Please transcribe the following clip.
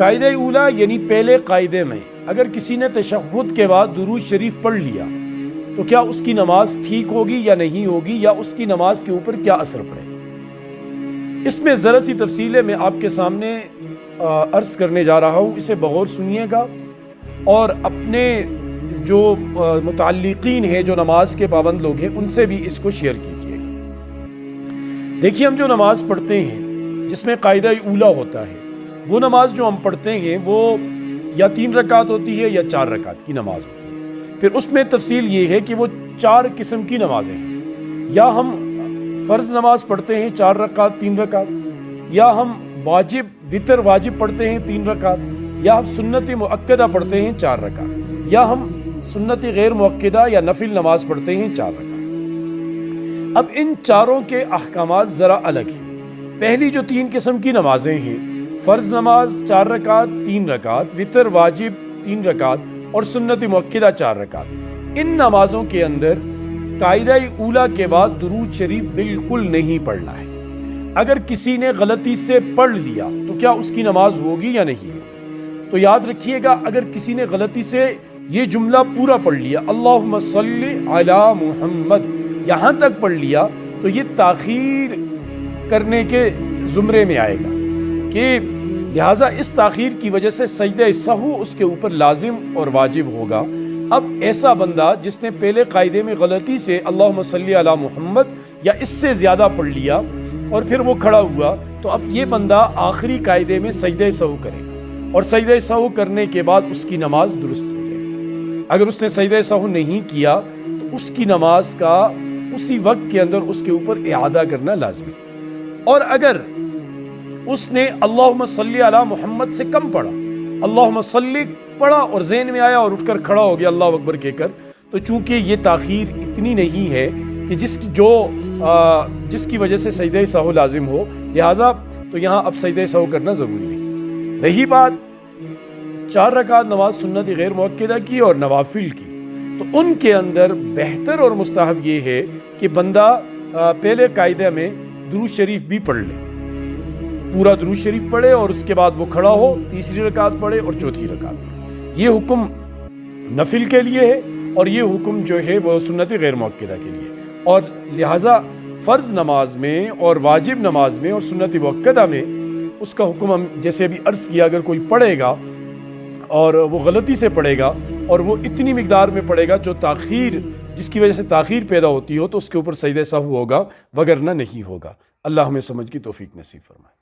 قاعدہ اولا یعنی پہلے قاعدے میں اگر کسی نے تشہد کے بعد درود شریف پڑھ لیا تو کیا اس کی نماز ٹھیک ہوگی یا نہیں ہوگی، یا اس کی نماز کے اوپر کیا اثر پڑے؟ اس میں ذرا سی تفصیلیں میں آپ کے سامنے عرض کرنے جا رہا ہوں، اسے بغور سنیے گا اور اپنے جو متعلقین ہیں، جو نماز کے پابند لوگ ہیں، ان سے بھی اس کو شیئر کیجیے گا۔ دیکھیے، ہم جو نماز پڑھتے ہیں جس میں قاعدہ اولا ہوتا ہے، وہ نماز جو ہم پڑھتے ہیں وہ یا 3 رکعت ہوتی ہے یا 4 رکعت کی نماز ہوتی ہے۔ پھر اس میں تفصیل یہ ہے کہ وہ 4 قسم کی نمازیں ہیں، یا ہم فرض نماز پڑھتے ہیں 4 رکعت 3 رکعت، یا ہم وتر واجب پڑھتے ہیں 3 رکعت، یا ہم سنت مؤکدہ پڑھتے ہیں 4 رکعت، یا ہم سنت غیر مؤکدہ یا نفل نماز پڑھتے ہیں 4 رکعت۔ اب ان چاروں کے احکامات ذرا الگ ہیں۔ پہلی جو 3 قسم کی نمازیں ہیں، فرض نماز 4 رکعت 3 رکعت، وتر واجب 3 رکعت اور سنت مؤکدہ 4 رکعت، ان نمازوں کے اندر قاعدہ اولا کے بعد درود شریف بالکل نہیں پڑھنا ہے۔ اگر کسی نے غلطی سے پڑھ لیا تو کیا اس کی نماز ہوگی یا نہیں؟ تو یاد رکھیے گا، اگر کسی نے غلطی سے یہ جملہ پورا پڑھ لیا، اللہم صلی علی محمد، یہاں تک پڑھ لیا، تو یہ تاخیر کرنے کے زمرے میں آئے گا، کہ لہٰذا اس تاخیر کی وجہ سے سجدہ سہو اس کے اوپر لازم اور واجب ہوگا۔ اب ایسا بندہ جس نے پہلے قاعدے میں غلطی سے اللہم صلی علی محمد یا اس سے زیادہ پڑھ لیا اور پھر وہ کھڑا ہوا، تو اب یہ بندہ آخری قاعدے میں سجدہ سہو کرے گا، اور سجدہ سہو کرنے کے بعد اس کی نماز درست ہو جائے گی۔ اگر اس نے سجدہ سہو نہیں کیا تو اس کی نماز کا اسی وقت کے اندر اس کے اوپر اعادہ کرنا لازمی ہے۔ اور اگر اس نے اللہم صلی علی محمد سے کم پڑھا، اللہم صلی پڑھا اور ذہن میں آیا اور اٹھ کر کھڑا ہو گیا اللہ اکبر کہہ کر، تو چونکہ یہ تاخیر اتنی نہیں ہے کہ جس کی وجہ سے سجدہ سہو لازم ہو، لہٰذا تو یہاں اب سجدہ سہو کرنا ضروری نہیں۔ رہی بات 4 رکعت نماز سنت غیر مؤکدہ کی اور نوافل کی، تو ان کے اندر بہتر اور مستحب یہ ہے کہ بندہ پہلے قاعدہ میں درود شریف بھی پڑھ لے، پورا درود شریف پڑھے اور اس کے بعد وہ کھڑا ہو، تیسری رکعت پڑھے اور چوتھی رکعت پڑھے۔ یہ حکم نفل کے لیے ہے اور یہ حکم جو ہے وہ سنت غیر مؤکدہ کے لیے، اور لہٰذا فرض نماز میں اور واجب نماز میں اور سنت مؤکدہ میں اس کا حکم ہم جیسے ابھی عرض کیا، اگر کوئی پڑھے گا اور وہ غلطی سے پڑھے گا اور وہ اتنی مقدار میں پڑھے گا جس کی وجہ سے تاخیر پیدا ہوتی ہو، تو اس کے اوپر سجدہ سہو ہوگا، وگرنہ نہیں ہوگا۔ اللہ ہمیں سمجھ کی توفیق نصیب فرمائے۔